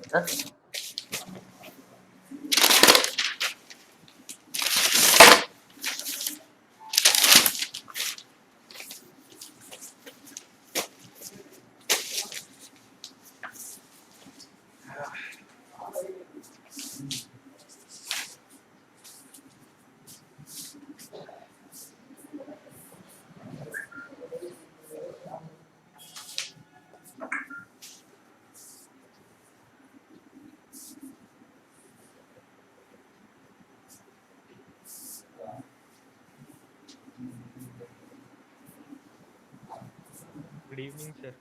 Sir. Good evening, sir.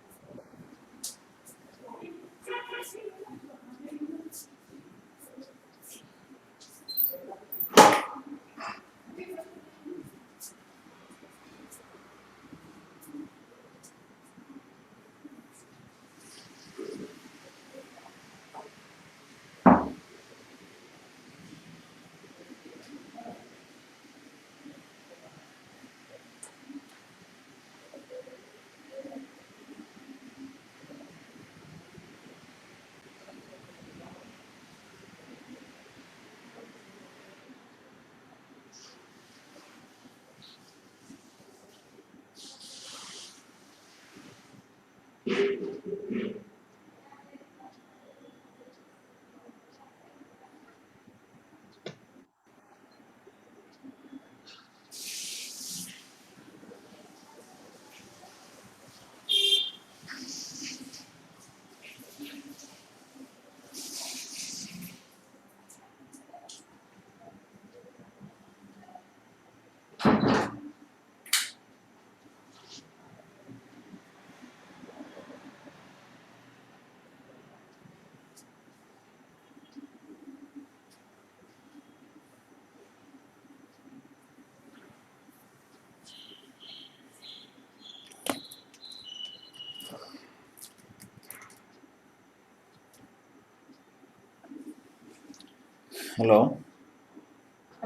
Hello.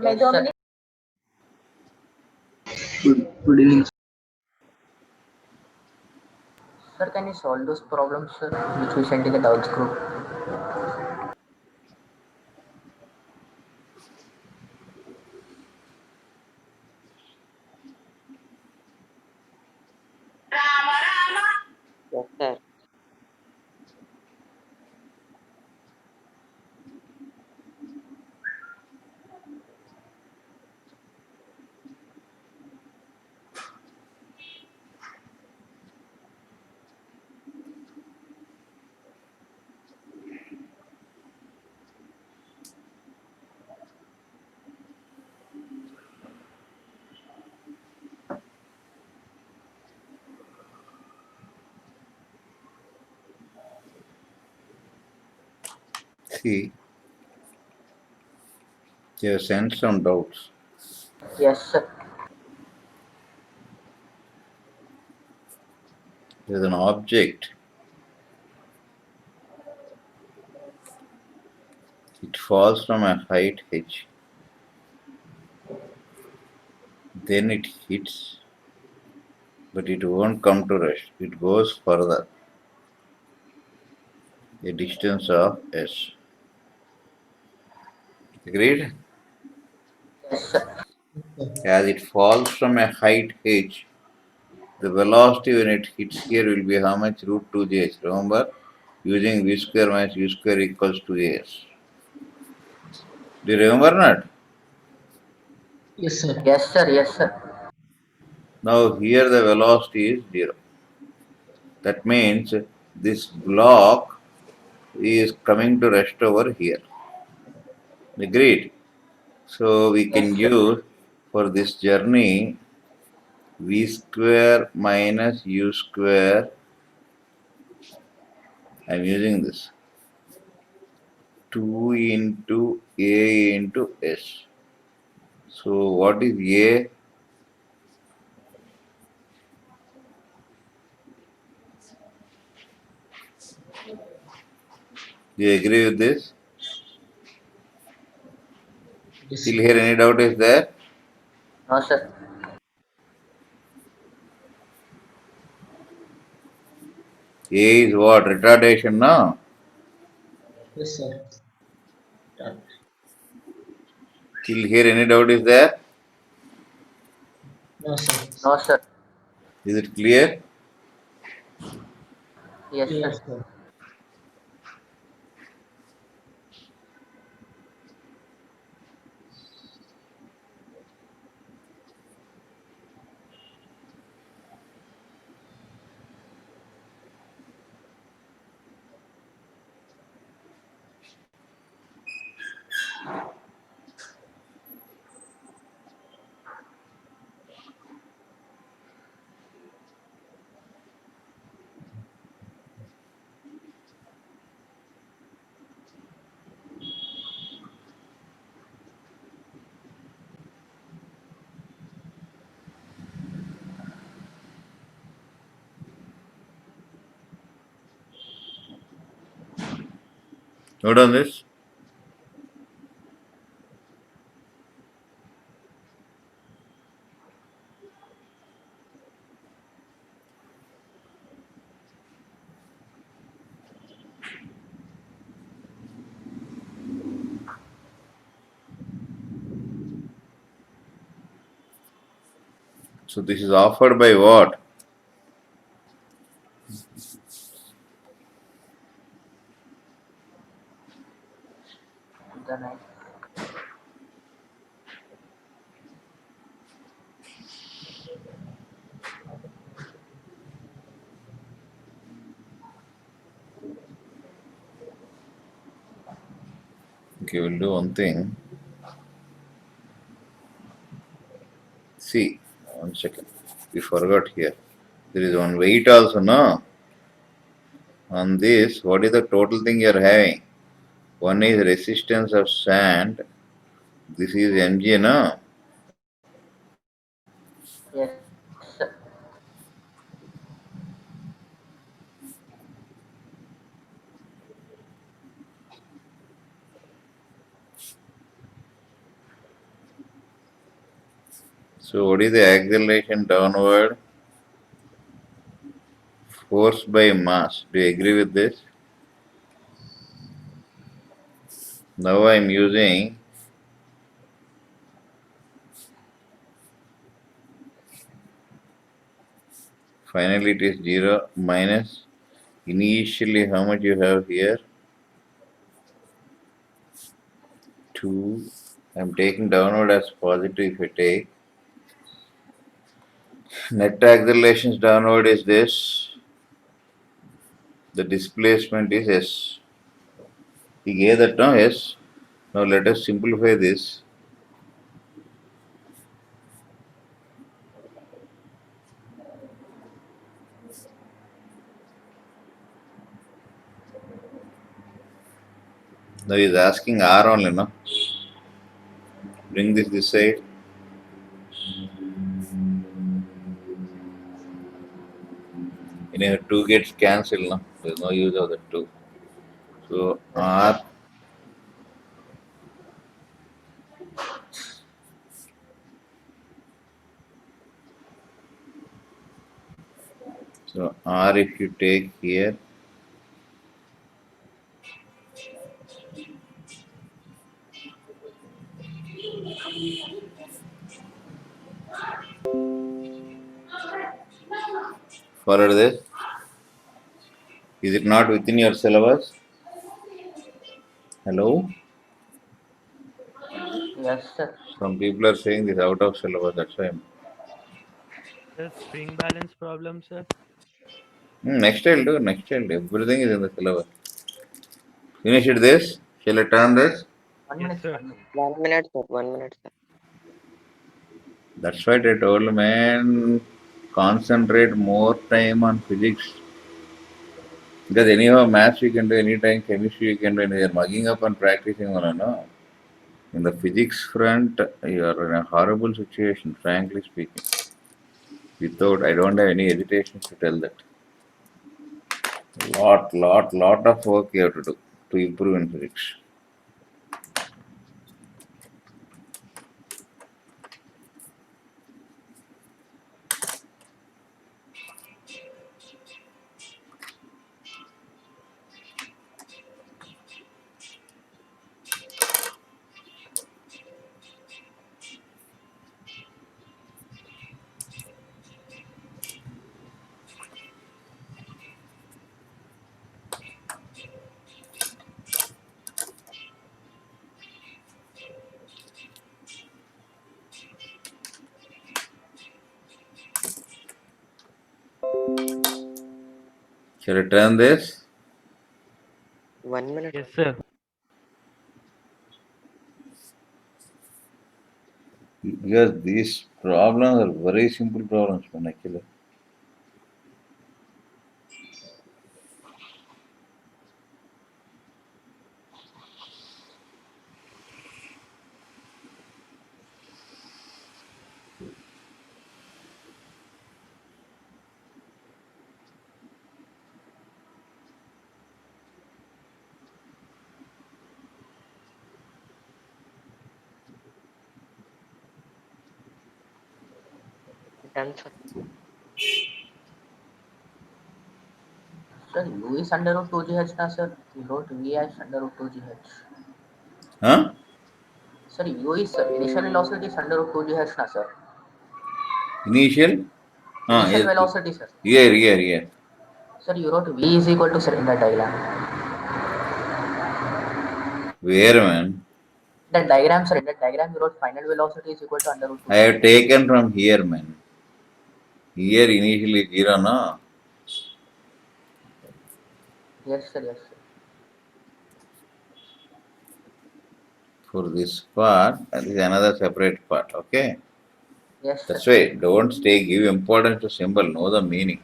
Yes, sir. Good evening. Sir, can you solve those problems, sir, which we sent in the doubts group? Yes, sir. See, you have sent some doubts. Yes, sir. There is an object. It falls from a height h. Then it hits, but it won't come to rest. It goes further, a distance of s. Agreed? Yes, sir. As it falls from a height h, the velocity when it hits here will be how much? Root 2j. Remember, using v square minus u square equals to as. Do you remember not? Yes, sir. Yes, sir. Yes, sir. Now here the velocity is 0. That means this block is coming to rest over here. Agreed? So we can Yes, sir. use for this journey v square minus u square. I am using this 2 into a into s. So what is a? Do you agree with this? Yes, Till sir. here any doubt is there? No, sir. A is what? Retardation, no? Yes, sir. Done. Till here, any doubt is there? No, sir. No, sir. Is it clear? Yes, Clear, sir. sir. Note on this. So this is offered by what? Then I. Okay, we'll do one thing. See, 1 second. We forgot here. There is one weight also, no? On this, what is the total thing you are having? One is resistance of sand. This is mg, no? Yes, sir. So what is the acceleration downward? Force by mass. Do you agree with this? Now I am using finally it is 0 minus initially how much you have here? 2. I am taking downward as positive if I take. Net acceleration downward is this. The displacement is S. We gave that now S. Now let us simplify this. Now he is asking R only, no? Bring this side. Anyhow, 2 gets cancelled, no? There is no use of the 2. So Yes, sir. R. So R if you take here, follow this. Is it not within your syllabus? Hello? Yes, sir. Some people are saying this out of syllabus, that's why I'm. The spring balance problem, sir. Next I'll do, next I'll do. Everything is in the syllabus. Finish it this. Shall I turn this? 1 minute, Yes, sir. sir. 1 minute. 1 minute, sir. 1 minute, sir. That's why I told man, concentrate more time on physics. Because anyhow, maths you can do anytime, chemistry you can do anything. You're mugging up and practicing one, no? In the physics front, you are in a horrible situation, frankly speaking. Without, I don't have any hesitation to tell that. Lot of work you have to do to improve in physics. Shall I turn this? 1 minute. Yes, sir. Because these problems are very simple problems, man, actually. Done, sir. Sir, U is under root 2gh now, sir. You wrote V as under root 2gh. Huh? Sir, U is initial velocity is under root 2gh now, sir. Initial? Initial Yes. velocity, sir. Here. Sir, you wrote V is equal to, sir, in that diagram. Where, man? The diagram, sir, in that diagram you wrote final velocity is equal to under root 2. I have taken from here, man. Here initially 0, no? Yes, sir, yes, sir. For this part, that is another separate part, okay? Yes, sir. That's why don't give importance to symbol, know the meaning.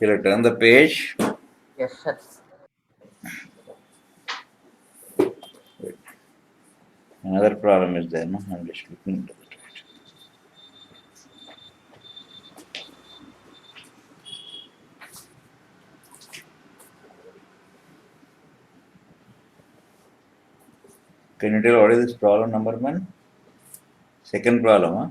Shall I turn the page? Yes, sir. Another problem is there, no? I'm just looking into it. Can you tell what is this problem number, man? Second problem, huh?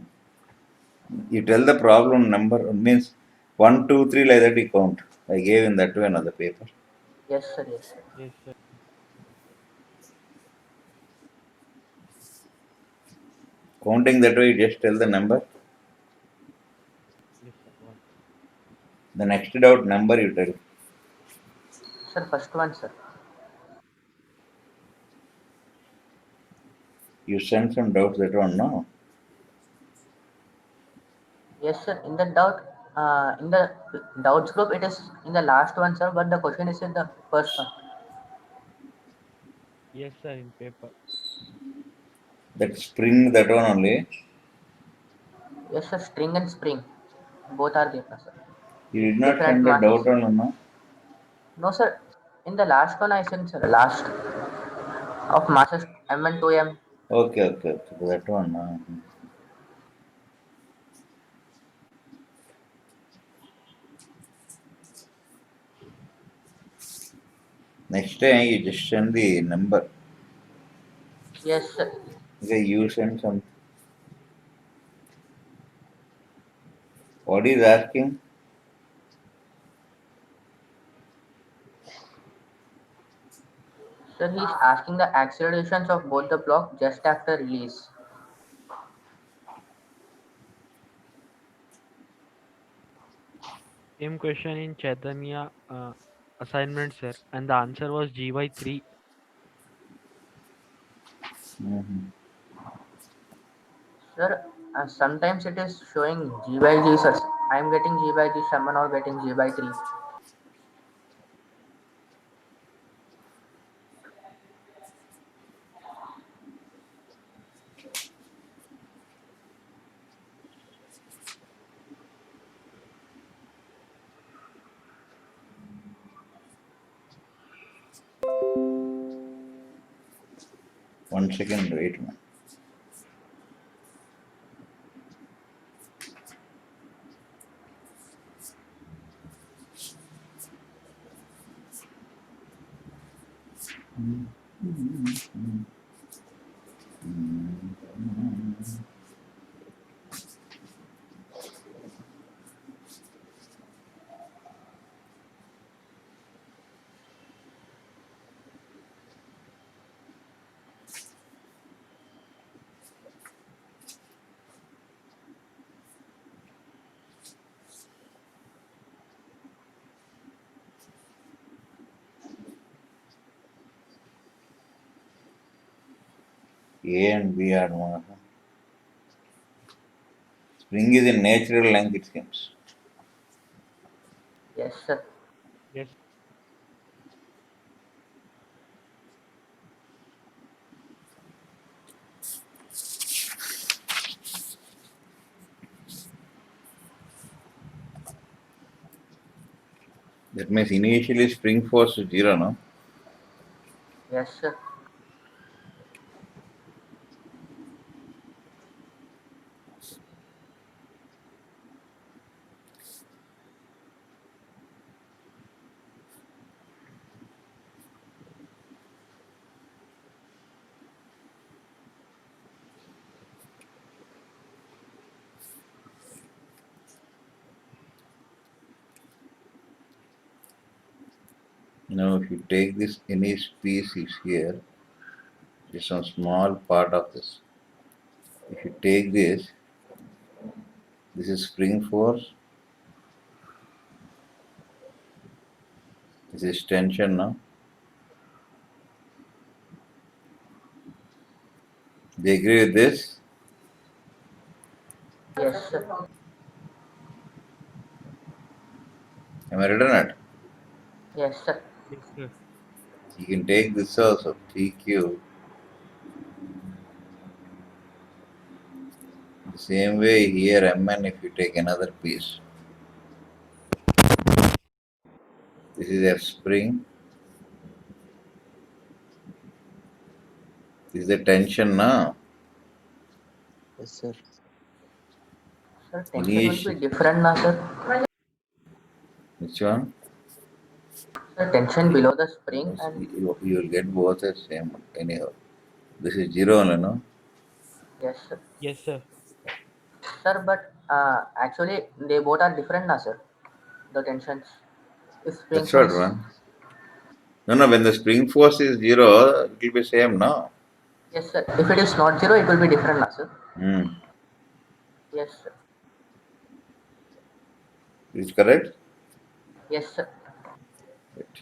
You tell the problem number, means 1, 2, 3 like that you count. I gave in that way another paper. Yes, sir, yes, sir. Yes, sir. Counting that way, you just tell the number. Yes, sir. One. The next doubt number you tell. Sir, first one, sir. You send some doubts that one, no? Yes, sir. In the doubts group, it is in the last one, sir. But the question is in the first one. Yes, sir. In paper. That spring, that one only. Yes, sir. String and spring, both are there, sir. You did not Different send the masses. doubt one, no? No, sir. In the last one, I sent, sir. Last of masses m and 2m. Okay. That one. Next time you just send the number. Yes, sir. Okay, you send some. What is asking? Sir, he's asking the accelerations of both the block just after release. Same question in Chaitanya assignment, sir. And the answer was G by 3. Mm-hmm. Sir, sometimes it is showing G by G, sir. I am getting G by G, someone are getting G by 3. One second, wait, man. A and B are one. Spring is a natural length, it seems. Yes, sir. Yes. That means initially spring force is 0, no? Yes, sir. Now, if you take this any species here, just some small part of this. If you take this is spring force, this is tension now. Do you agree with this? Yes, sir. Am I right or not? Yes, sir. Yes, sir. You can take this also, PQ. The same way here, Mn, if you take another piece. This is F spring. This is the tension now. Yes, sir. Sir, tension will be different now, sir. Which one? Sir, tension below the spring and You will get both the same anyhow. This is 0 only, no? yes, sir. Yes, sir. Sir, but actually they both are different now, sir. The tensions. If spring That's what force, one. No, when the spring force is 0, it will be same, no? yes, sir. If it is not zero, it will be different now, sir. Hmm. Yes, sir. Is it correct? Yes, sir. Right.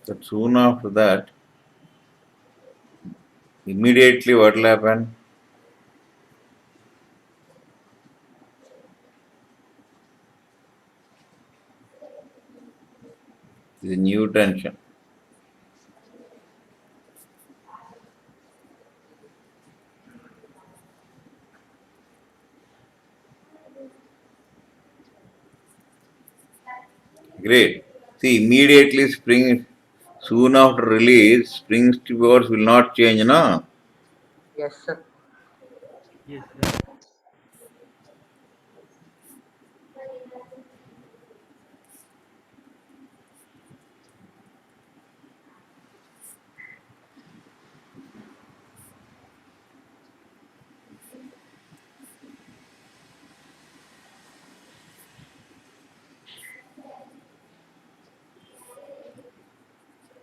But soon after that, immediately what will happen? This is new tension. Great. See, immediately spring, soon after release, spring force will not change, no? Yes, sir. Yes, sir.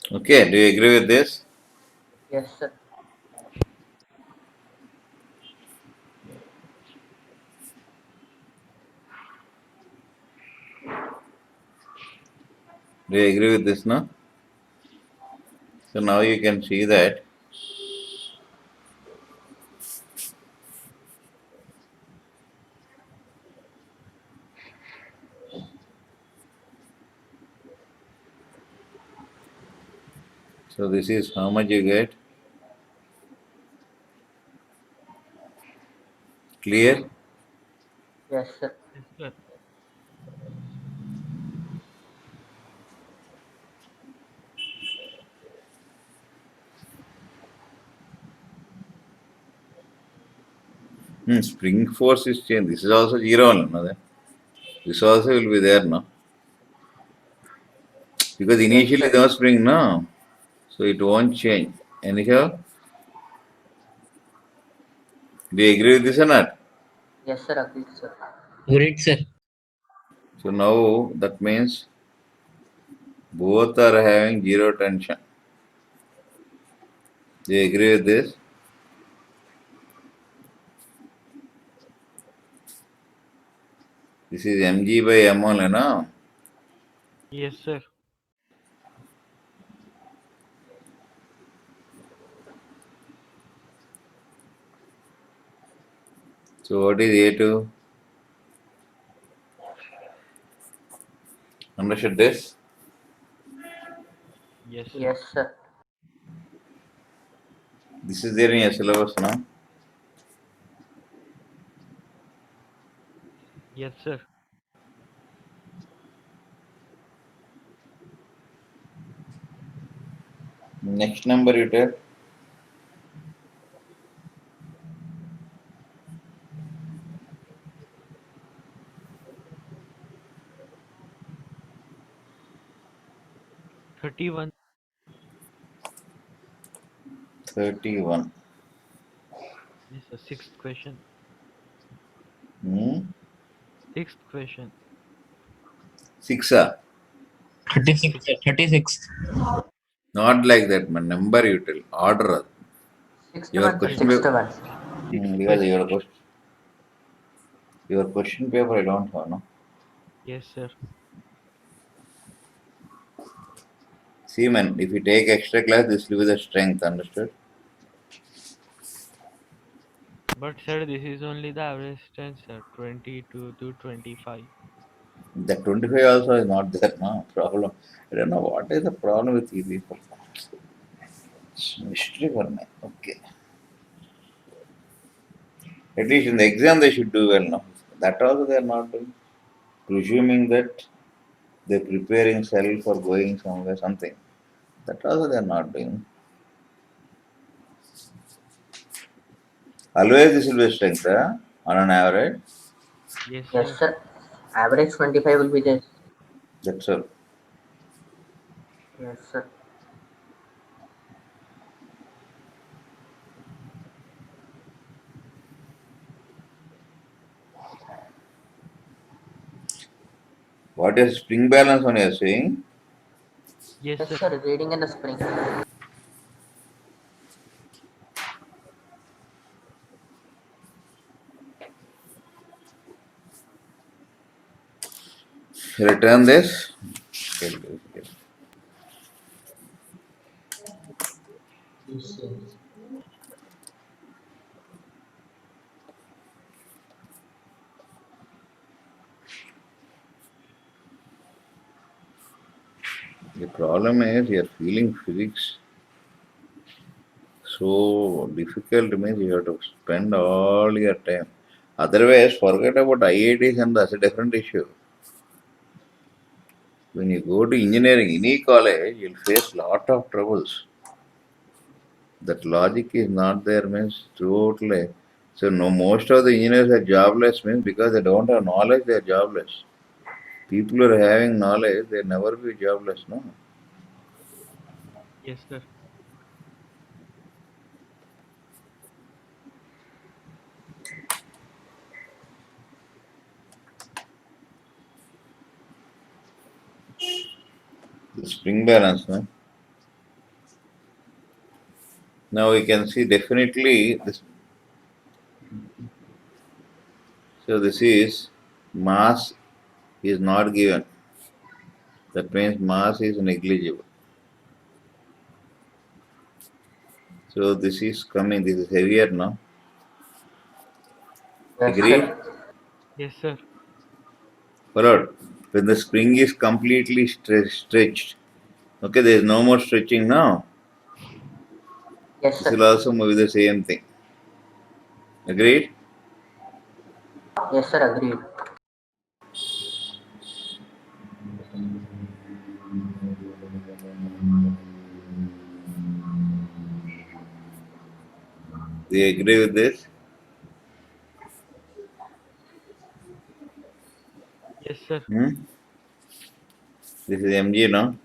Okay, do you agree with this? Yes, sir. Do you agree with this, no? So now you can see that so this is how much you get. Clear? Yes, sir. Yes, sir. Spring force is changed. This is also 0 only, no? This also will be there, no? Because Yes, initially sir. there was spring, no? So it won't change. Anyhow, do you agree with this or not? Yes, sir. Agreed, sir. Great, sir. So now that means both are having 0 tension. Do you agree with this? This is mg by m only, no? Yes, sir. So what is A2? Understood this? Yes, sir. Yes, sir. This is there in your syllabus now. Yes, sir. Next number you tell. $31. 31. Yes, sir. Sixth question. Hmm? Sixth question. 6 ah? 36, sir. 36. Not like that, man. Number you tell. Order. Sixth Your one, sir. question Sixth paper. one. Sixth Because question. your question paper I don't have, no? Yes, sir. See, man, if you take extra class, this will be the strength, understood? But sir, this is only the average strength, sir. 22 to 25. The 25 also is not there, no problem. I don't know what is the problem with you people. It's mystery for me. Okay. At least in the exam they should do well now. That also they are not doing. Presuming that they're preparing self for going somewhere, something. That also they are not doing. Always this will be strength, on an average. Yes, Yes, sir. sir. Average 25 will be there. That's all. Yes, sir. What is spring balance one you are saying? Yes, Yes, sir. sir. Reading in the spring. Return this. Yes, sir. The problem is you are feeling physics so difficult means you have to spend all your time. Otherwise, forget about IITs and that's a different issue. When you go to engineering, any college, you'll face lot of troubles. That logic is not there means totally. So no, most of the engineers are jobless means because they don't have knowledge, they are jobless. People who are having knowledge, they never be jobless, no. Yes, sir. The spring balance, no. Now we can see definitely this. So this is mass is not given. That means mass is negligible. So this is coming. This is heavier now. Yes, Agreed? sir. Yes, sir. Followed. When the spring is completely stretched, okay, there is no more stretching now. Yes, This will sir. also move the same thing. Agreed? Yes, sir. Agreed. Do you agree with this? Yes, sir. Hmm? This is mg now.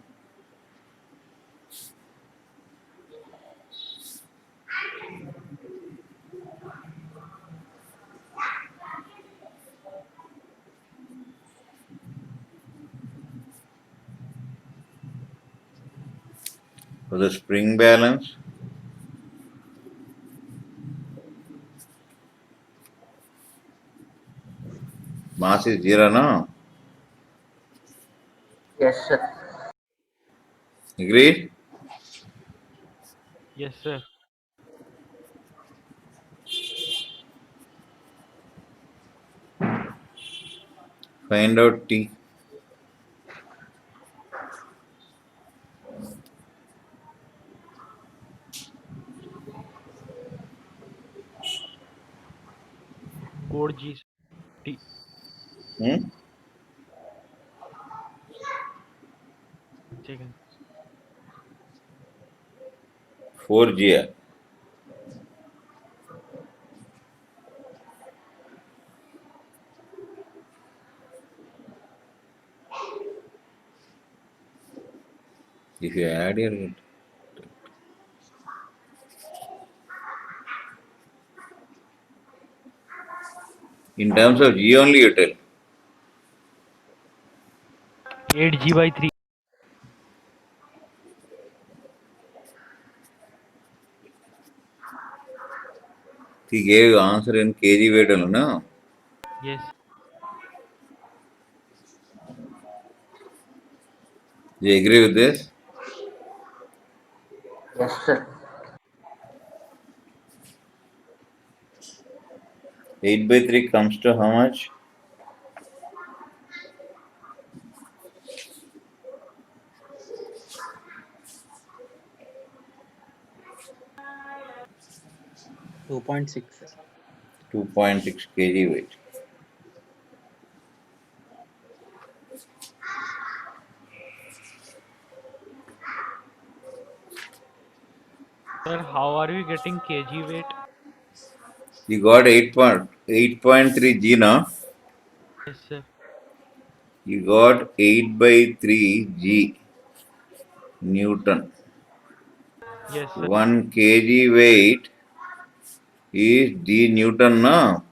For the spring balance, mass is zero now. Yes, sir. Agreed? Yes, sir. Find out T. Code G. T. Hmm? Second. 4G. If you add here, in terms of G only you tell. 8G by 3. He gave answer in kg weight only, no? Yes. Do you agree with this? Yes, sir. 8 by 3 comes to how much? Two point six. 2.6 kg weight. Sir, how are we getting kg weight? You got 8.3 G now. Yes, sir. You got 8 by 3 G Newton. Yes, sir. 1 kg weight is G Newton now.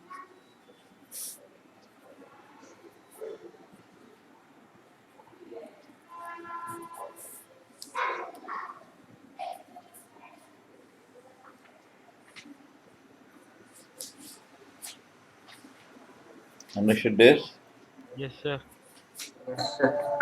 Understood this? Yes, sir. Yes, sir.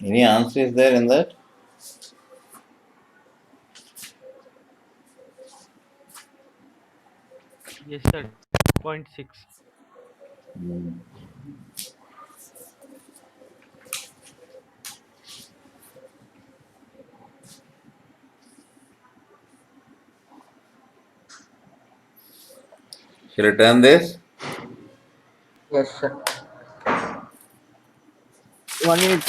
Any answer is there in that? Yes, sir. 0.6. Shall I turn this? Yes, sir. 1 minute.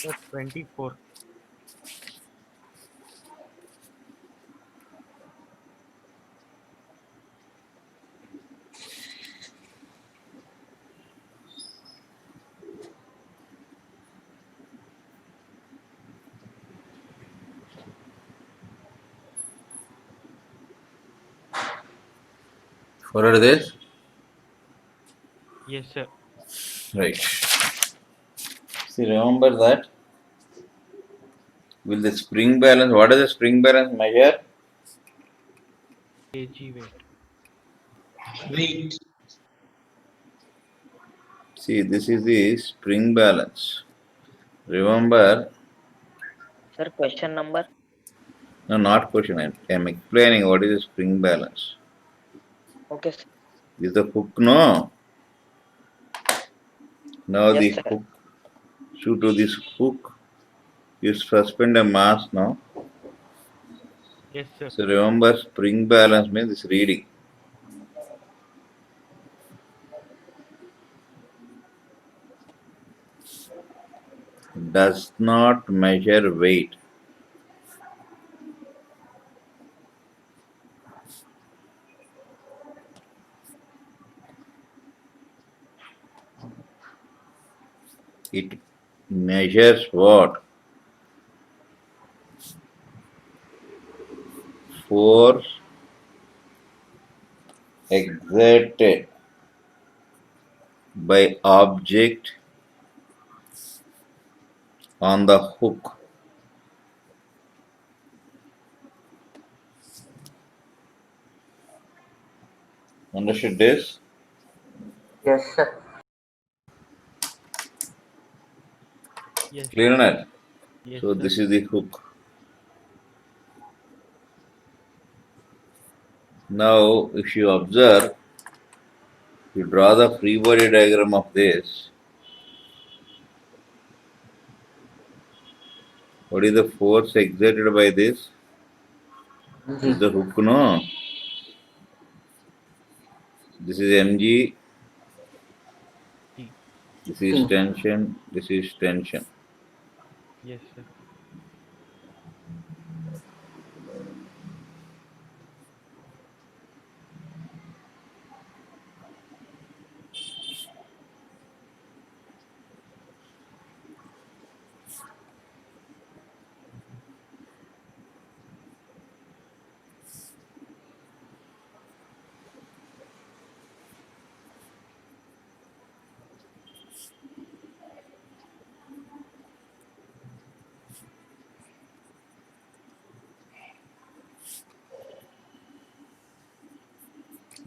Sir, 24. Follow this? Yes, sir. Right. See, remember that. Will the spring balance, what does the spring balance measure? Kg weight. Wait. See, this is the spring balance. Remember, Sir, question number? no, not question. I'm explaining what is the spring balance. Okay, sir. Is the hook, no? Now Yes, the sir. hook, shoot to this hook, you suspend a mass now. Yes, sir. So remember, spring balance means this reading. Does not measure weight. It measures what? Force exerted by object on the hook. Understood this? Yes, sir. Yes, Clear sir. enough? Yes, So sir. this is the hook. Now, if you observe, you draw the free body diagram of this. What is the force exerted by this? This is G. the hook, no? This is mg, T. this is T. tension, this is tension. Yes, sir.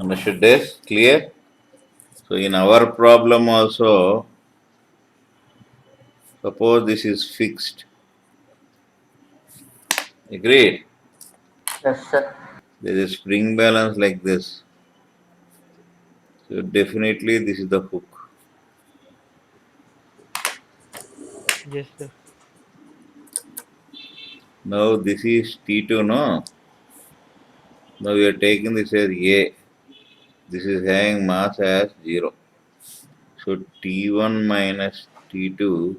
Understood this? Clear? So in our problem also, suppose this is fixed. Agreed? Yes, sir. There is a spring balance like this. So definitely this is the hook. Yes, sir. Now this is T2, no? Now we are taking this as A. This is having mass as 0. So T1 minus T2.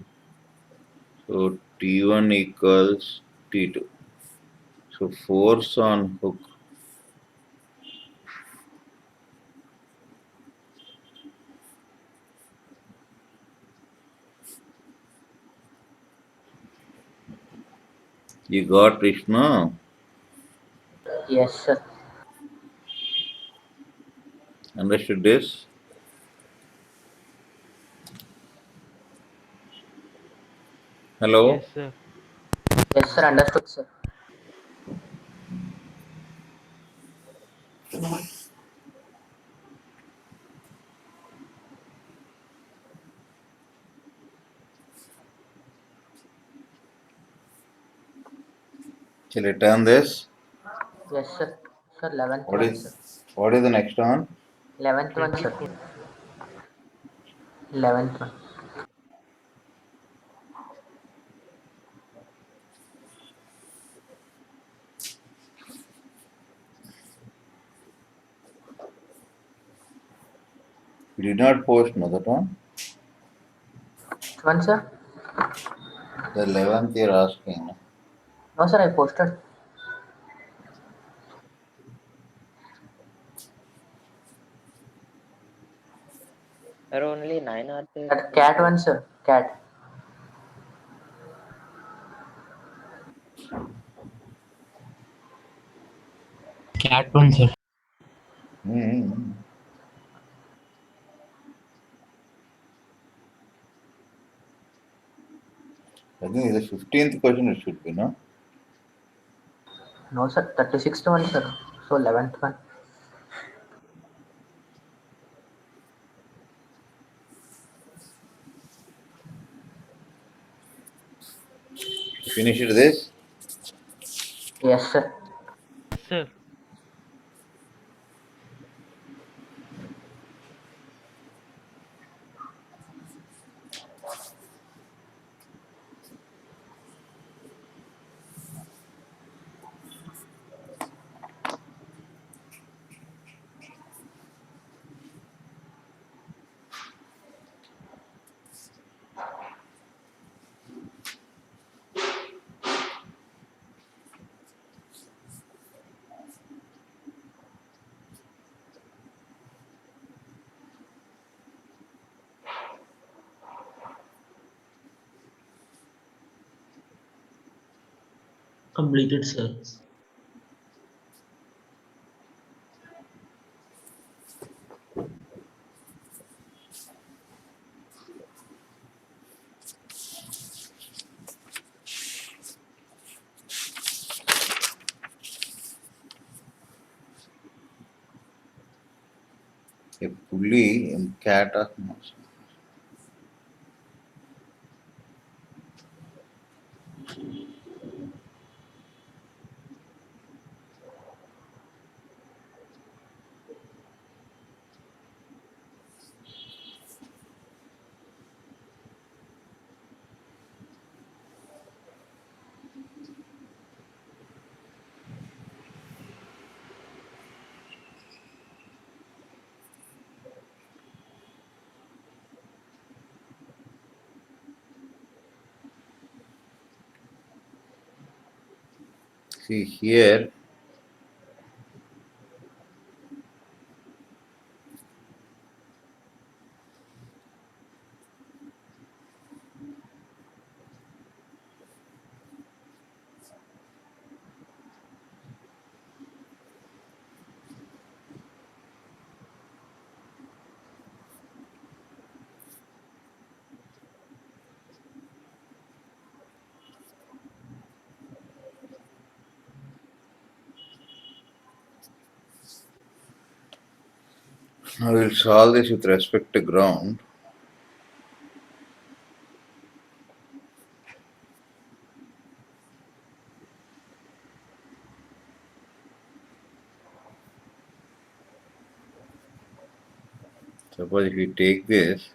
So T1 equals T2. So force on hook. You got Krishna? Yes, sir. Understood this? Hello? Yes, sir. Yes, sir. Understood, sir. Shall I turn this? Yes, sir. Sir, 11th What one, sir. is the next one? 11th one, sir. 24. 11th one. You did not post no that one? Which one, sir? The 11th you're asking. No? No, sir. I posted. There are only 9 are there. That cat one, sir. Cat. Cat one, sir. Mm-hmm. I think the 15th question it should be, no? No, sir. 36th one, sir. So 11th one. Finished this? Yes, sir. Yes, sir. Completed, sir. A pulley in cat of mouse. See here, I will solve this with respect to ground. Suppose if you take this,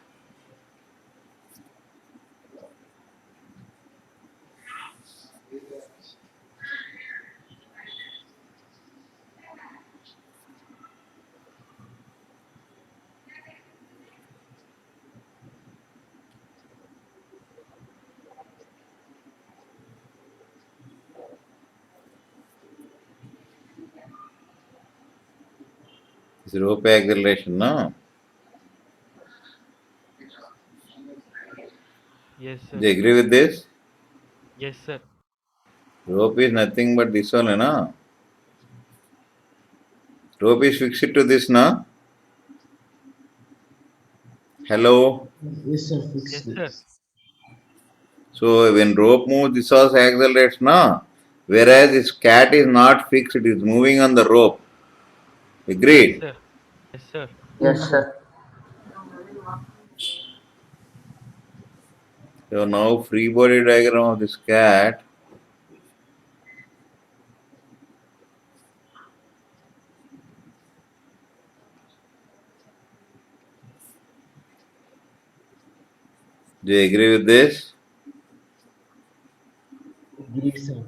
this rope acceleration, no? Yes, Do sir. you agree with this? Yes, sir. Rope is nothing but this only, no? Rope is fixed to this, no? Hello? Yes, sir. Fix Yes, sir. this. So when rope moves, this also accelerates, no? Whereas this cat is not fixed, it is moving on the rope. Yes, Agreed? sir. Yes, sir. Yes, Yes, sir. sir. So now free body diagram of this cat. Do you agree with this? Agreed, sir.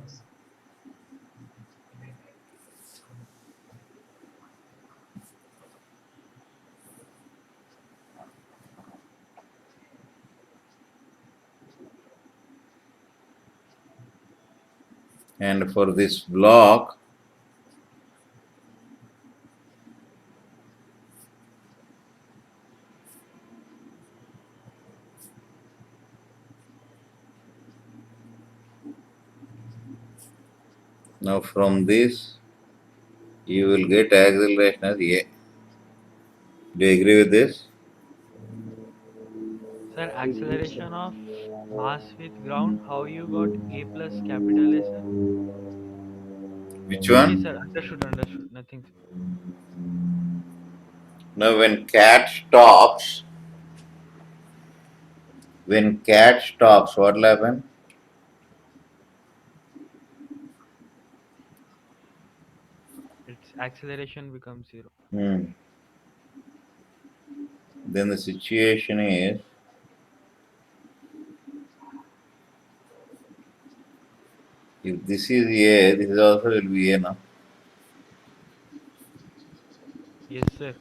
And for this block, now from this, you will get acceleration as A. Do you agree with this? Sir, acceleration of mass with ground. How you got A plus capital A, sir? Which Okay, one? sir. Understood. Understood. Nothing, sir. Now when cat stops, what will happen? Its acceleration becomes zero. Hmm. Then the situation is, if this is A, this is also will be A now. Yes, sir.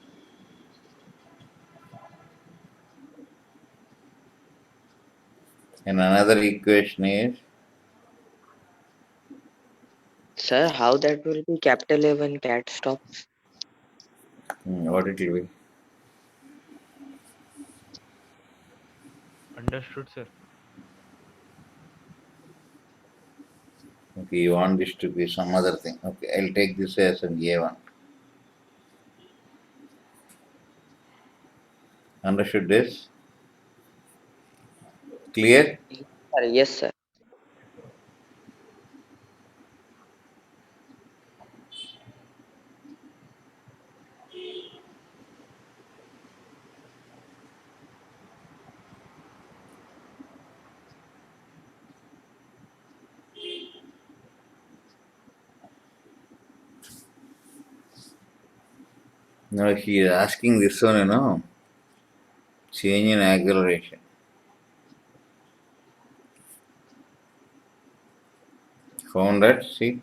And another equation is, Sir, how that will be capital A when cat stops? what it will be? Understood, sir. Okay, you want this to be some other thing. Okay, I'll take this as an A1. Understood this? Clear? Yes, sir. Now he is asking this one, change in acceleration. Found that? See?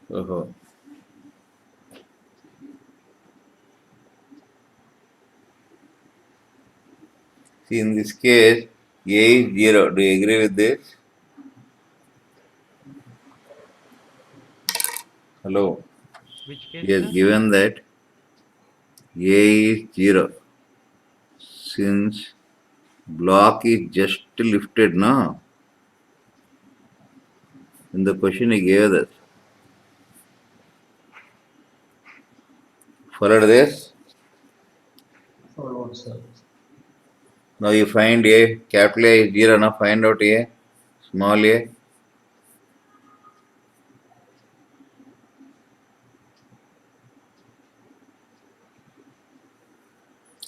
Oh. See, in this case, A is 0. Do you agree with this? Hello. Which case, He has sir? given that A is 0. Since block is just lifted now, in the question he gave us. Followed this? Followed, sir. Now you find A, capital A is 0, now find out A, small a.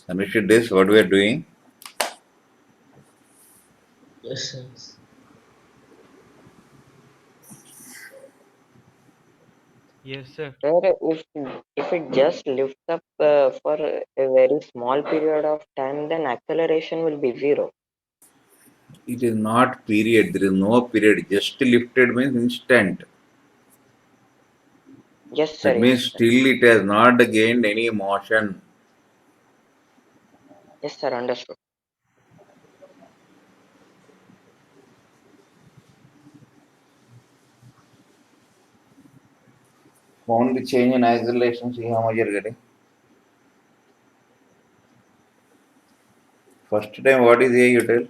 Understood this, what we are doing? Yes, sir. Yes, sir. Sir, if it just lifts up for a very small period of time, then acceleration will be zero. It is not period, there is no period, just lifted means instant. Yes, sir. That Yes, means sir. still it has not gained any motion. Yes, sir. Understood. Found the change in acceleration, see how much you are getting. First time what is A you tell?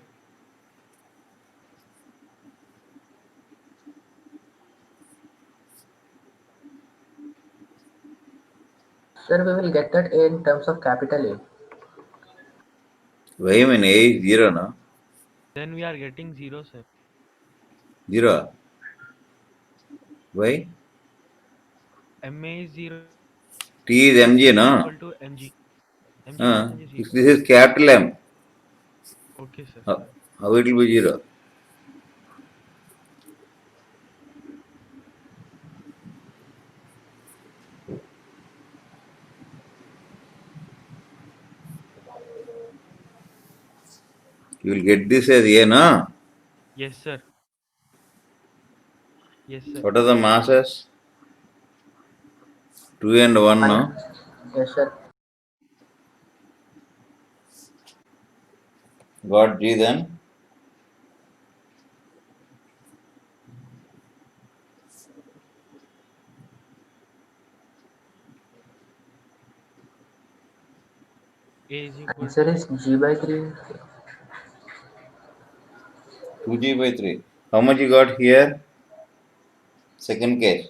Sir, we will get that A in terms of capital A. Why mean A is 0 no? Then we are getting 0, sir. 0. Why? MA is 0 T is mg no? equal to mg. mg percentage is 0. If this is capital M, Okay, sir. how it will be 0? You will get this as A no? Yes, sir. Yes, sir. What are the masses? 2 and 1 One. no? Yes, sir. Got G then? A is equal Answer to is G by 3. 2G by 3. How much you got here? Second case.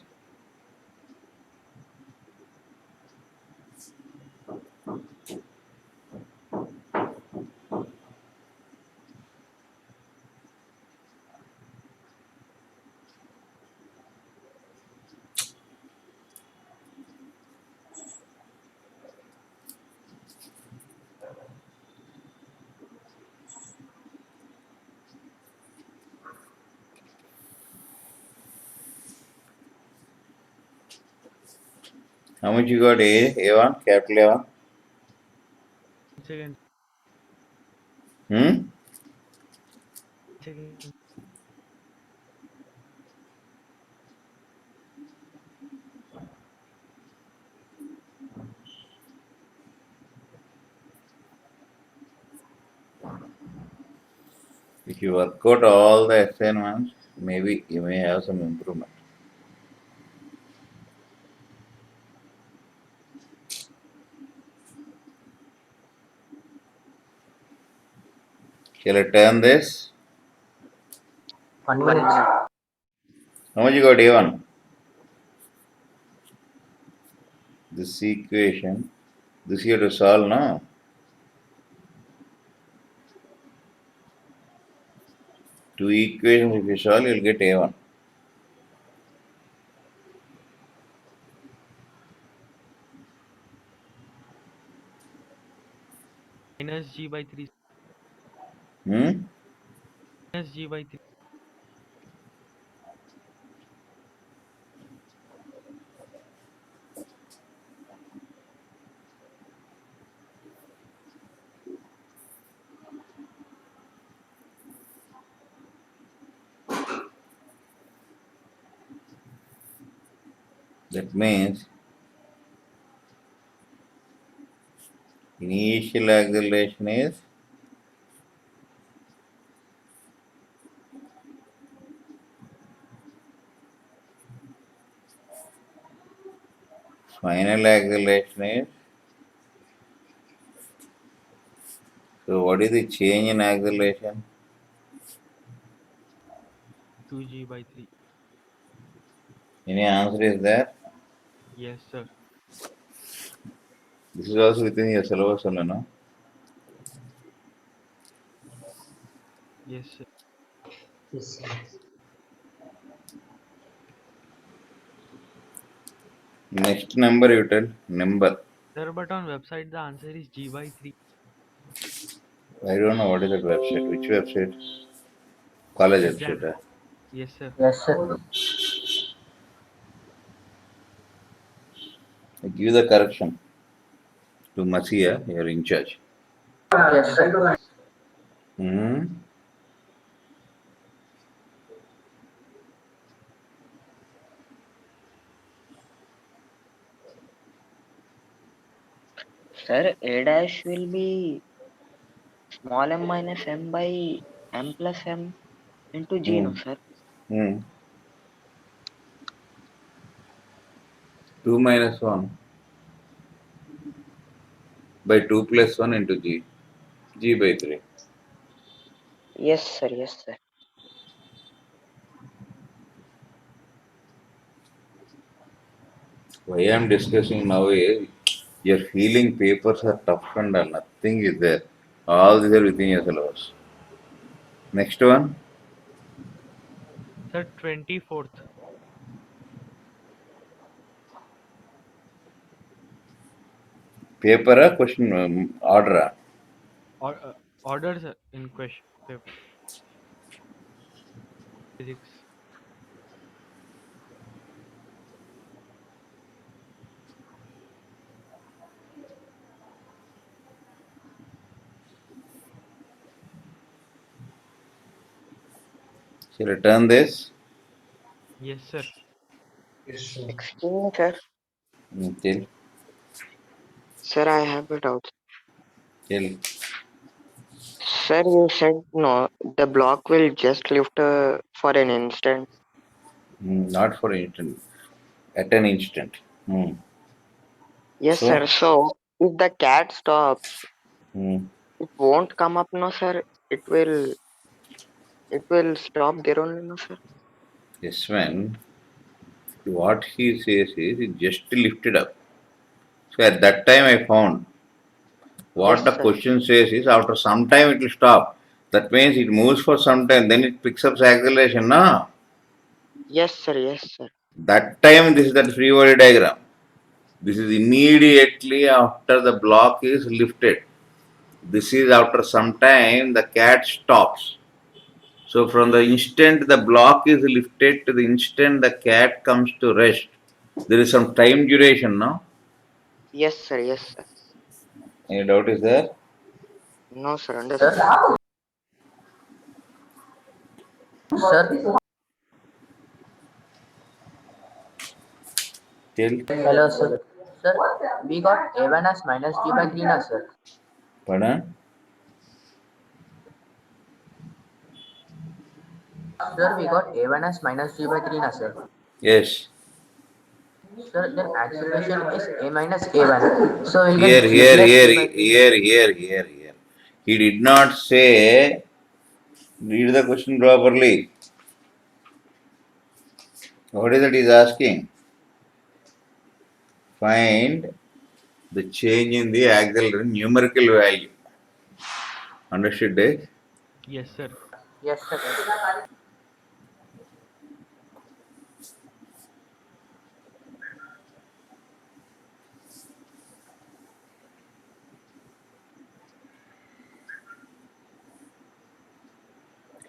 How much you got A? A1? Capital A1? second. Hmm? Second. If you work out all the assignments, maybe you may have some improvement. Shall I turn this? 1 minute. How much you got A1? This equation, this you have to solve now. Two equations if you solve, you'll get A1. Minus G by 3. Hmm? Minus G by 3. That means initial acceleration is final acceleration is. So what is the change in acceleration? 2G by 3. Any answer is there? Yes, sir. This is also within your syllabus only, no? Yes, sir. Yes, sir. Next number you tell. Number. Sir, but on website the answer is G by 3. I don't know what is that website. Which website? College Exam. website. Yes, sir. Yes, sir. Give the correction to Masia, you're in charge. Yes, sir. Hmm. Sir, A dash will be small m minus m by m plus m into G, no, Hmm. sir? Hmm. 2 minus 1 by 2 plus 1 into G. G by 3. Yes, sir. Yes, sir. Why I am discussing now is your feeling papers are tough and all. Nothing is there. All these are within your syllabus. Next one. Sir, 24th. Paper question order. Or orders in question paper. Physics. Shall I turn this? Yes, sir. Yes, sir. 16, sir. Tell. Sir, I have a doubt. Tell. Sir, you said no, the block will just lift for an instant. Not for instant. At an instant. Hmm. Yes, So. sir. So if the cat stops, Hmm. it won't come up, no, sir. It will stop there only, no, sir. Yes, man. What he says is it just lifted up. So at that time I found Yes, what the sir. question says is after some time it will stop. That means it moves for some time, then it picks up acceleration. No? Yes, sir. Yes, sir. That time this is that free body diagram. This is immediately after the block is lifted. This is after some time the cat stops. So from the instant the block is lifted to the instant the cat comes to rest, there is some time duration, no? Yes, sir. Yes, sir. Any doubt is there? No, sir. Understood. Sir. Sir. Till, Hello, sir. Sir, we got A1 as minus G by 3 na, sir. pardon? Sir, we got A1 as minus G by 3 na sir. Yes. Sir, then acceleration is A minus A1. So we'll Here, get G here, plus here, G by 3. here. He did not say, read the question properly. What is it he is asking? Find the change in the acceleration numerical value. Understood, Dave? Yes, sir. Yes, sir. Yes.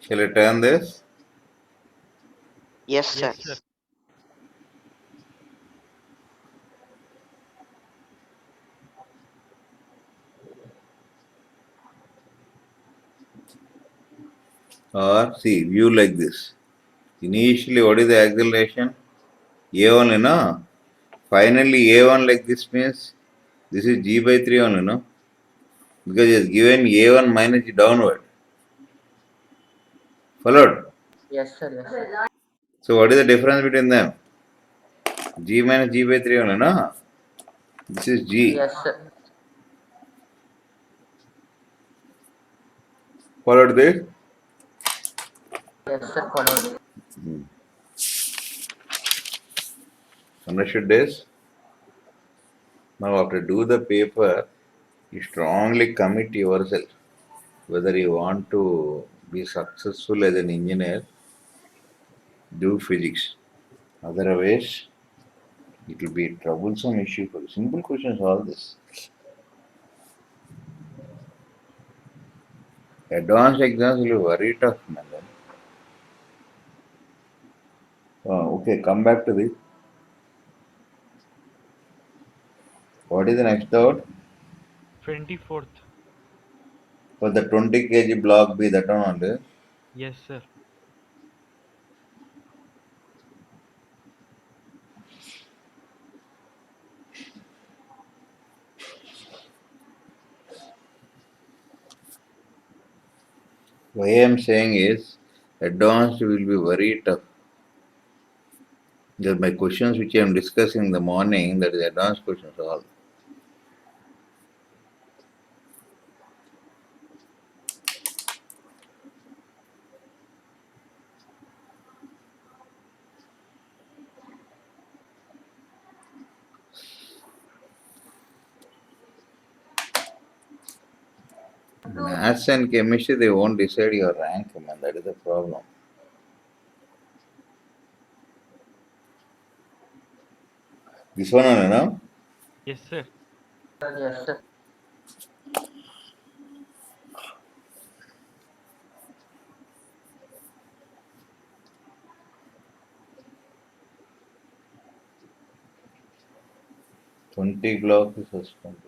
Shall I turn this? Yes, sir. Yes, sir. Or see, view like this. Initially, what is the acceleration? A1, you know. Finally, A1 like this means this is G by 3 only, no? Because it's given A1 minus G downward. Followed? Yes, sir. Yes, sir. So, what is the difference between them? G minus G by 3 only, no? This is G. Yes, sir. Followed this? Yes, sir. Followed. Understood this? Now, after do the paper, you strongly commit yourself whether you want to be successful as an engineer, do physics. Otherwise, it will be a troublesome issue for simple questions. All this advanced exams will be very tough, man. Okay, come back to this. What is the next doubt? 24th. For the 20 kg block B, that one only. Yes, sir. Why I am saying is advanced will be very tough. Because my questions which I am discussing in the morning, that is advanced questions all. Maths and chemistry, they won't decide your rank, man. That is the problem. This one only, no? Yes, sir. Yes, sir. 20 block is suspended.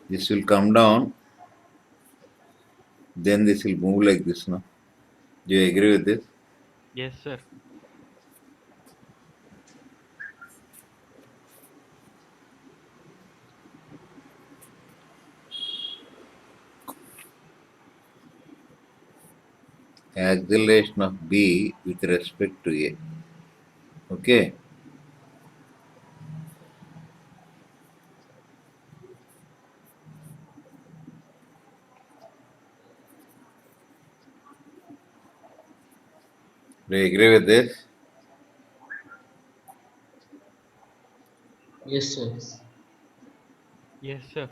This will come down, then this will move like this, no? Do you agree with this? Yes, sir. Acceleration of B with respect to A. Okay? Do you agree with this? Yes, sir. Yes, sir.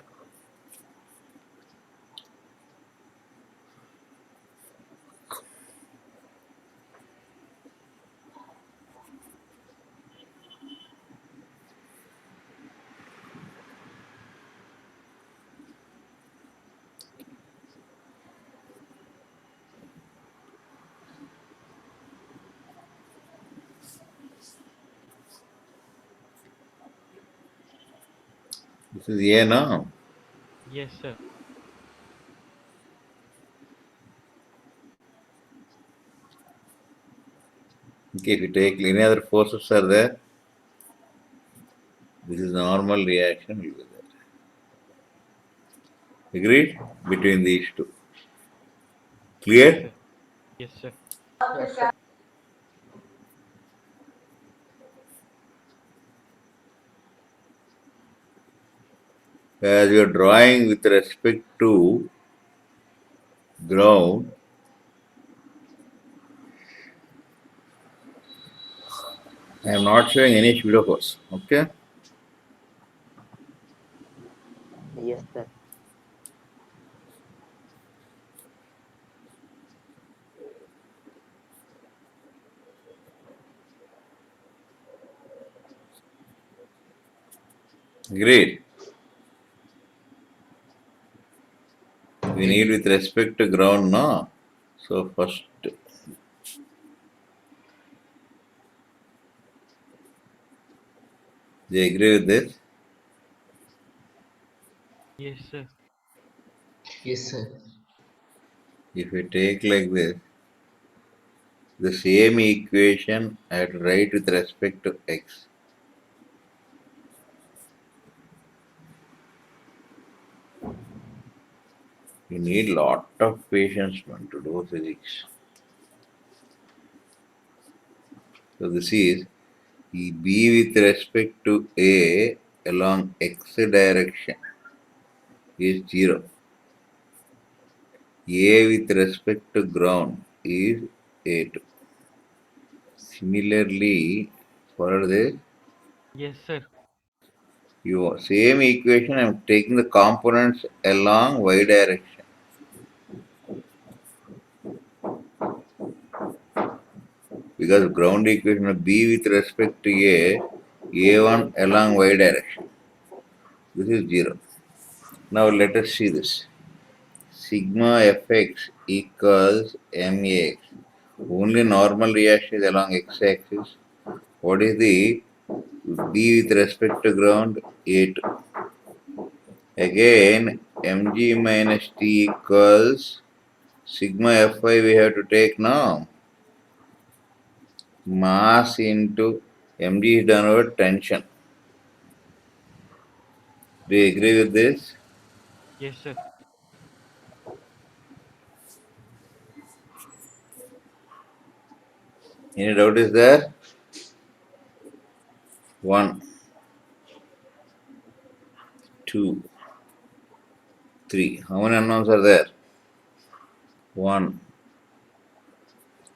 This is A, no? Yes, sir. Okay, if you take any other forces are there, this is normal reaction will be there. Agreed? Between these two. Clear? Yes, sir. Yes, sir. As you are drawing with respect to ground, I am not showing any pseudocos. Okay? Yes, sir. Great. We need with respect to ground, no? So first, do you agree with this? Yes, sir. Yes, sir. If you take like this, the same equation I have to write with respect to x. You need lot of patience man, to do physics. So this is b with respect to a along x direction is 0. A with respect to ground is a2. Similarly, for this, Yes, sir. you same equation I am taking the components along y direction. Because ground equation of b with respect to a1 along y direction. This is 0. Now let us see this. Sigma fx equals max. Only normal reaction is along x-axis. What is the b with respect to ground? A2. Again, mg minus t equals sigma Fy we have to take now. Mass into mg is done over tension. Do you agree with this? Yes, sir. Any doubt is there? 1, 2, 3. How many unknowns are there? 1,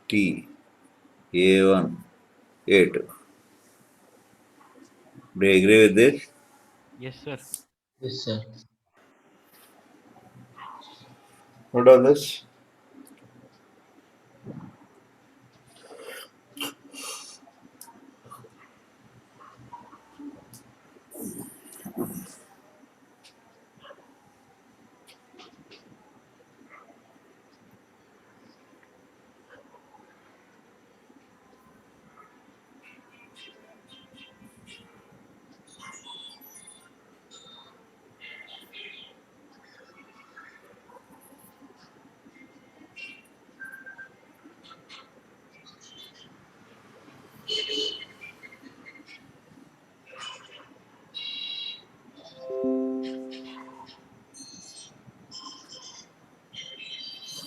t, a1, a2. Do you agree with this? Yes, sir. Yes, sir. What are this?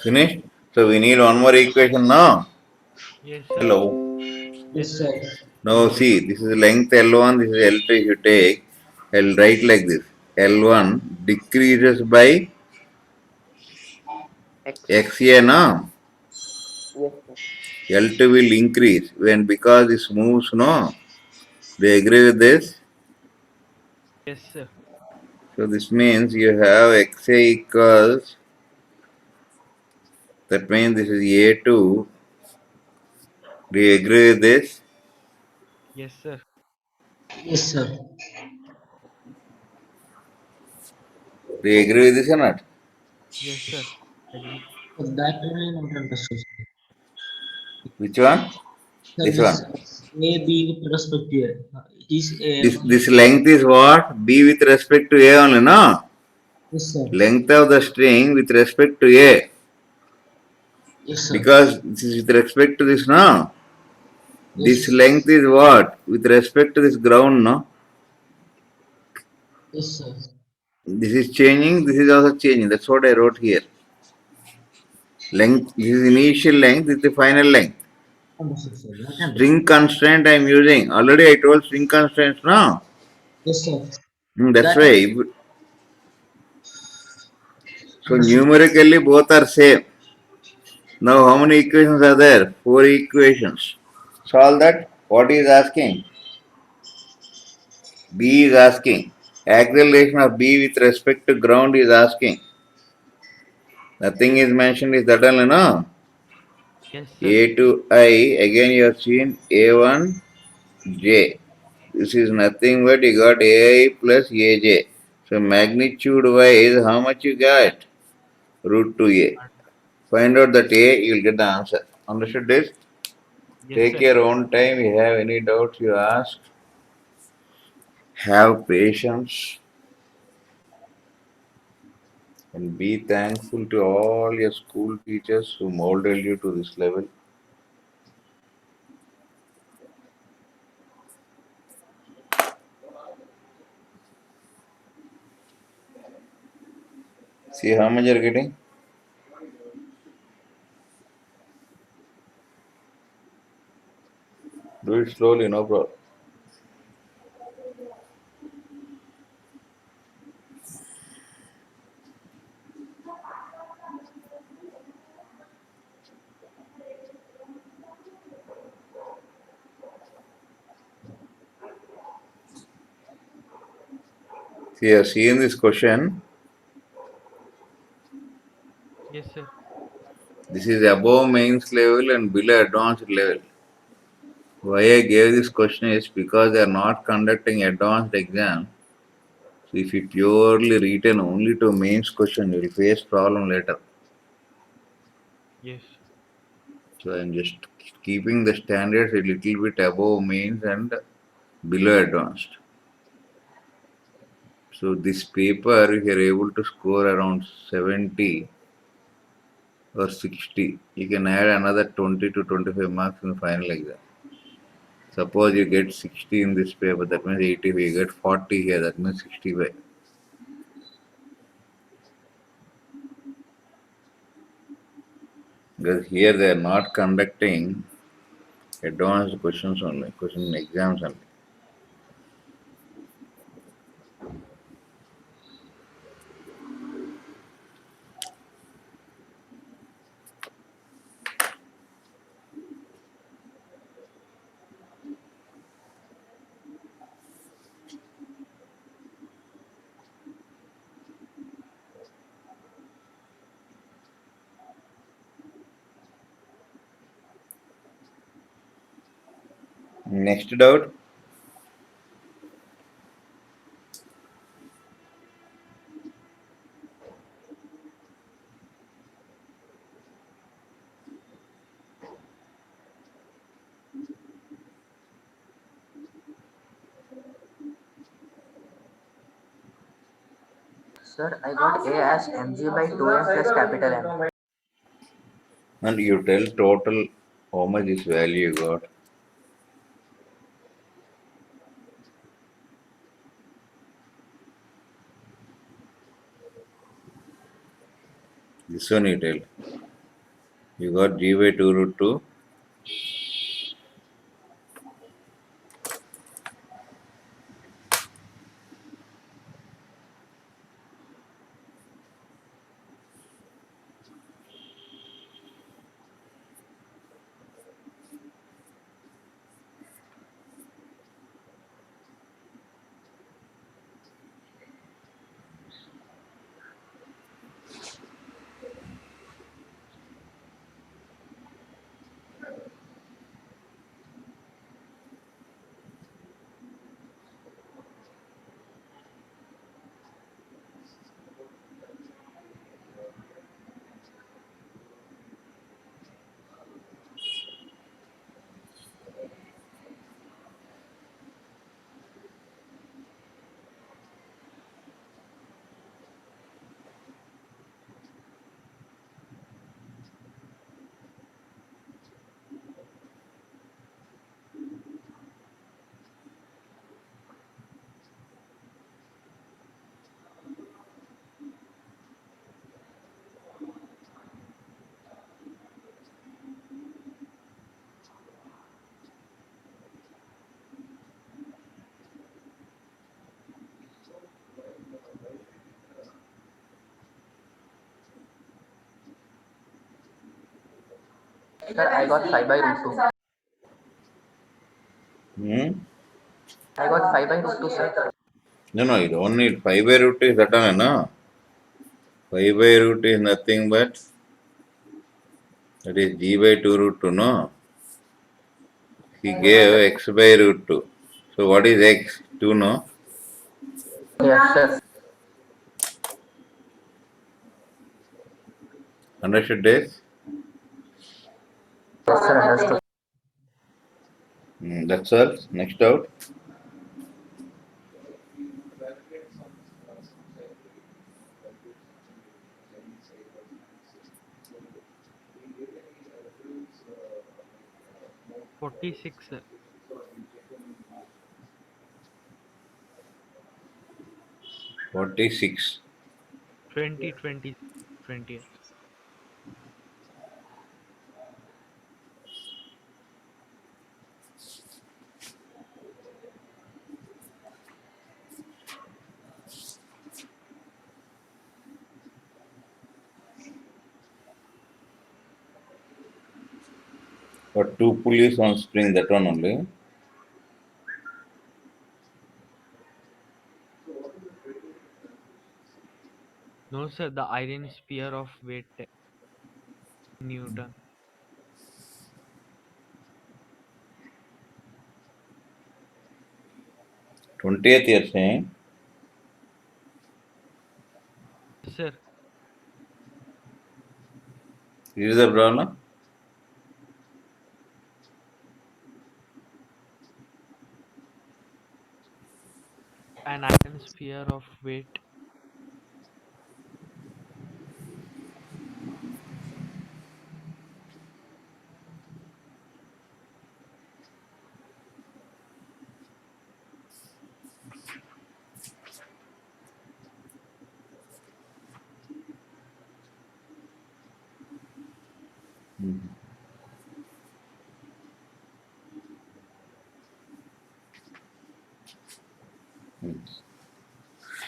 Finished? So we need one more equation now. Yes, sir. Hello. Yes, Yes, sir. sir. Now see, this is length L1, this is L2. If you take, I'll write like this. L1 decreases by X. XA now. Yes, sir. L2 will increase when because this moves no. Do you agree with this? Yes, sir. So this means you have XA equals, that means this is A2. Do you agree with this? Yes, sir. Yes, sir. Do you agree with this or not? Yes, sir. Agree. So that only not understood. Which one? Sir, This this one. A B with respect to A. It is A1. This length is what? B with respect to A only, no? Yes, sir. Length of the string with respect to A. Yes, sir. Because this is with respect to this, no? This Yes. length is what? With respect to this ground, no? Yes, sir. This is changing, this is also changing. That's what I wrote here. Length, this is initial length, this is the final length. Understood, sir. That understood. String constraint I am using. Already I told string constraints now. Yes, sir. That's That why. So Understood. numerically both are same. Now how many equations are there? 4 equations. Solve that. What is asking? B is asking. Acceleration of B with respect to ground is asking. Nothing is mentioned, is that only no? Yes, sir. A to I, again you have seen A1 J. This is nothing but you got AI plus AJ. So magnitude wise, how much you got? Root 2A. Find out that A, you will get the answer. Understood this? Yes, Take sir. your own time. If you have any doubts, you ask. Have patience and be thankful to all your school teachers who molded you to this level. See how much you're getting? Do it slowly, no problem. See, you have seen this question. Yes, sir. This is above mains level and below advanced level. Why I gave this question is because they are not conducting advanced exam. So if you purely written only to mains question, you will face problem later. Yes. So I am just keeping the standards a little bit above mains and below advanced. So this paper, if you are able to score around 70 or 60, you can add another 20 to 25 marks in the final exam. Suppose you get 60 in this paper, that means 80. If you get 40 here, that means 65. Because here they are not conducting advanced questions only, question exams only. Next doubt. sir, I got A as mg by 2m plus capital M. And you tell total how much this value you got. This one you tell. You got g by 2 root 2. Sir, I got 5 by root 2. Hmm? I got 5 by root 2, sir. No, you don't need 5 by root 2 is that one, no? 5 by root is nothing but that is g by 2 root 2, no? He gave x by root 2. So what is x? 2, no? Yes, sir. Understood this? Yes, sir, understood. That's all. Next out. Forty-six, sir. 46. 20, 20, 20th. But 2 pulleys on spring, that one only. No, sir. The iron sphere of weight Newton. 20th you're saying. Yes, sir. Is the problem? An iron sphere of weight.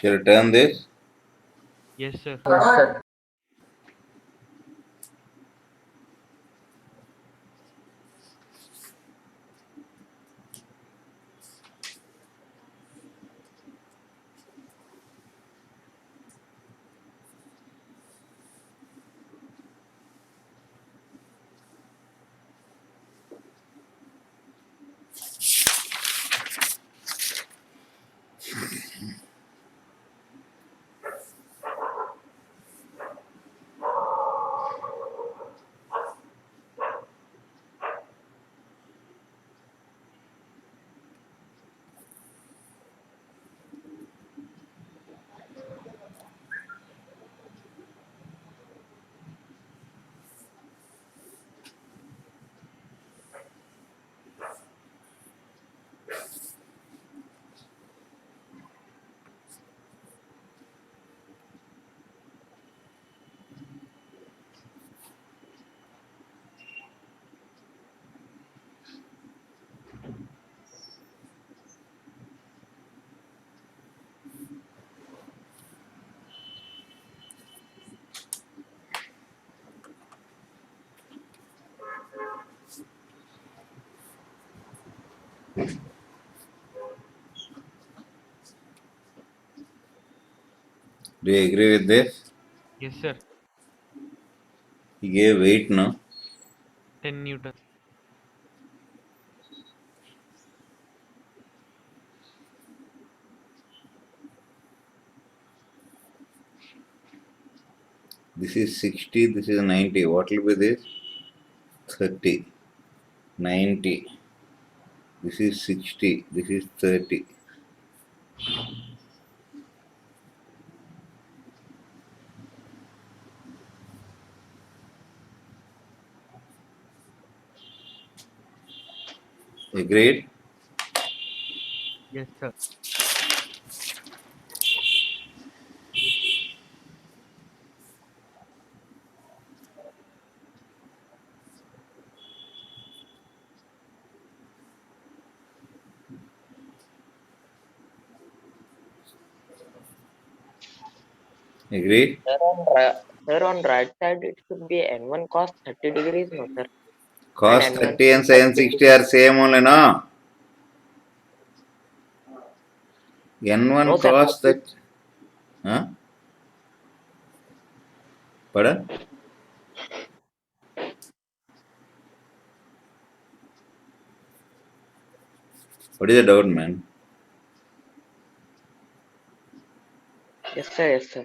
Shall I turn this? Yes, sir. Yes, sir. Do you agree with this? Yes, sir. He gave weight, no? 10 Newton. This is 60, this is 90. What will be this? 30. 90. This is 60, this is 30. Agreed? Yes, sir. Agreed? Sir, on right side, it should be N1 cos 30 degrees, no, sir? Cos and N1 30 and sin 60 are same only, no? N1 no sir, cos that. Huh? Pardon? What is the doubt, man? yes sir, yes sir.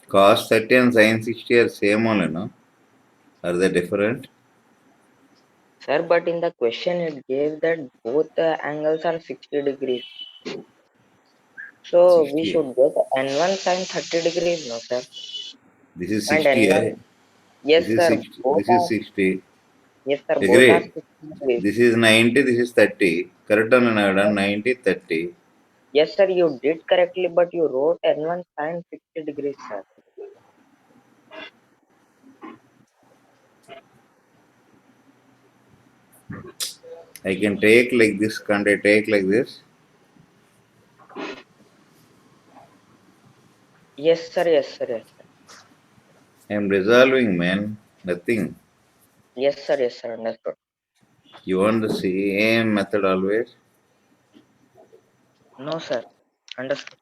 Cos 30 and sin 60 are same only, no? Are they different? Sir, but in the question it gave that both the angles are 60 degrees. So we 60. should get N1 sin 30 degrees, no sir? This is And 60, eh? N1, yes This is sir, 60. both This is are, 60. yes sir, both are Agree? 60 degrees. This is 90, this is 30. Correct or not? 90, 30. Yes sir, you did correctly, but you wrote N1 sin 60 degrees, sir. I can take like this, can't I take like this? Yes sir, yes sir, yes sir. I am resolving, man. Nothing. Yes sir, understood. You want the same method always? No sir, understood.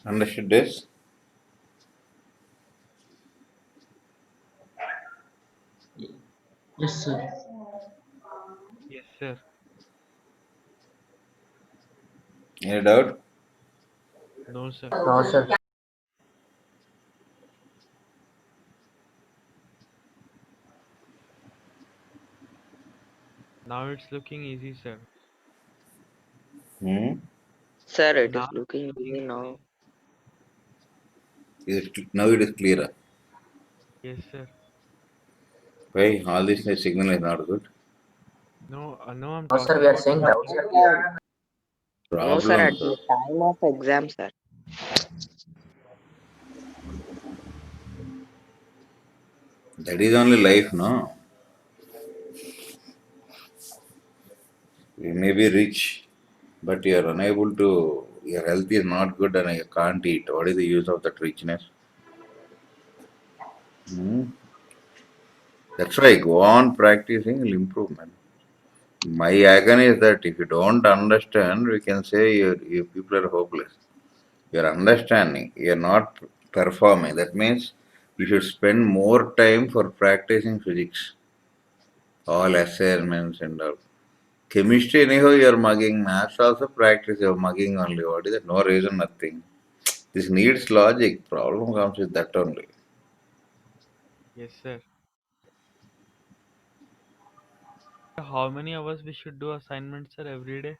Understood this? Yes, sir. Yes, sir. Any doubt? No, sir. No, sir. Now it's looking easy, sir. Hmm? Sir, it is Now looking it's easy looking now. Now it is clearer. Yes, sir. Why? All this signal is not good. No, I'm No, sir, talking we are about saying doubts are clear. No sir, Problem, at sir. the time of exam, sir. That is only life, no? You may be rich, but you are unable to, your health is not good and you can't eat. What is the use of that richness? Hmm? That's why go on practicing, you'll improve, man. My agony is that if you don't understand, we can say you people are hopeless. You're understanding, you're not performing. That means you should spend more time for practicing physics, all assignments and all. Chemistry, anyhow, you're mugging. Maths also practice, you're mugging only. What is it? No reason, nothing. This needs logic. Problem comes with that only. yes, sir. How many hours we should do assignments, sir, every day?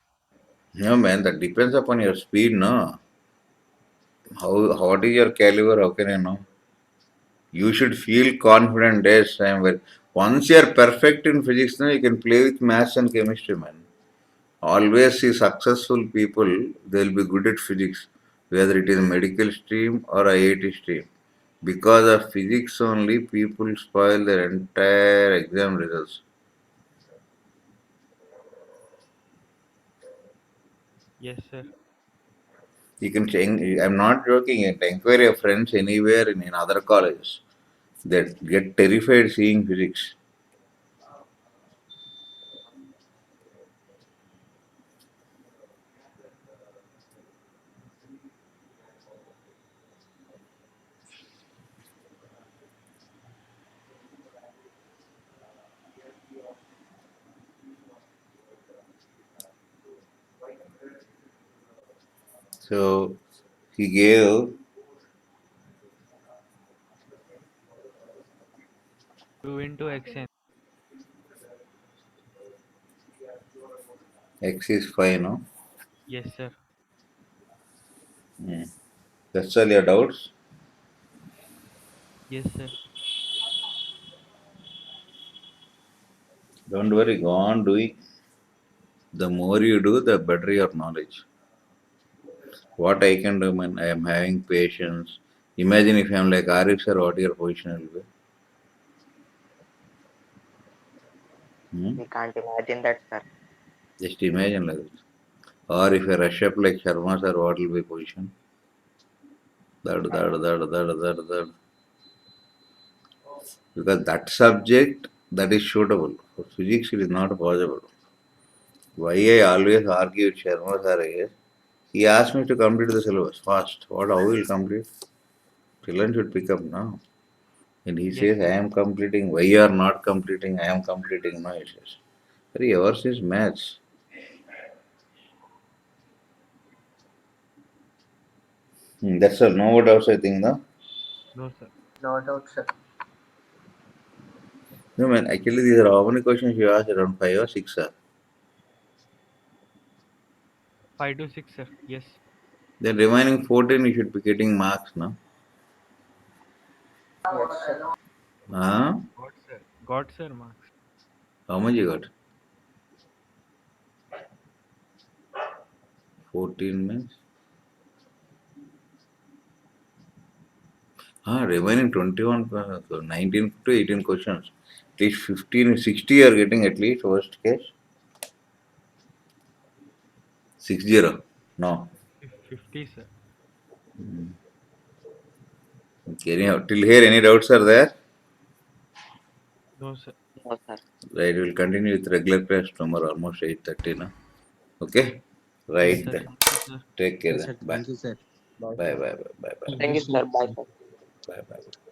No, man, that depends upon your speed, no? What is your caliber? How can I know? You should feel confident. Yes, I am very. Once you are perfect in physics, now you can play with maths and chemistry, man. Always see successful people, they'll be good at physics, whether it is medical stream or IIT stream. Because of physics only, people spoil their entire exam results. Yes, sir. You can change, I'm not joking, you can inquire your friends anywhere in other colleges that get terrified seeing physics. So he gave into xn. X is 5, no? Yes, sir. That's all your doubts? Yes, sir. Don't worry, go on doing. The more you do, the better your knowledge. What I can do when I am having patience. Imagine if I am like Arif sir, what your position will be? We can't imagine that, sir. Just imagine like this. Or if I rush up like Sharma sir, what will be position? That. Because that subject, that is suitable. For physics, it is not possible. Why I always argue with Sharma sir is, he asked me to complete the syllabus fast. What, how will complete? Children should pick up now. And he Yes, says, I sir. am completing. Why you are not completing? I am completing. No, he says. But yours is maths. That's all. No what else I think, no? No, sir. No doubt, sir. No, man. Actually, these are how many questions you asked? Around 5 or 6, sir. 5 to 6, sir. Yes. Then remaining 14, you should be getting marks, no? Yes, sir. Huh? Got, sir. Got, sir, marks. How much you got? 14 means? Remaining 21, so 19 to 18 questions. At least 15, 60 you are getting at least, worst case. 60. No. 50, sir. Okay, anyhow, till here, any doubts are there? No, sir. No, sir. Right, we'll continue with regular class tomorrow, almost 8:30 now. Okay? Yes, Right sir. then. Thank you, sir. Take care Yes, then. sir. Bye. Thank you, sir. Bye. Bye, bye, bye, bye, bye, Thank Thank you you, so sir. much, Bye, sir. sir. bye, bye.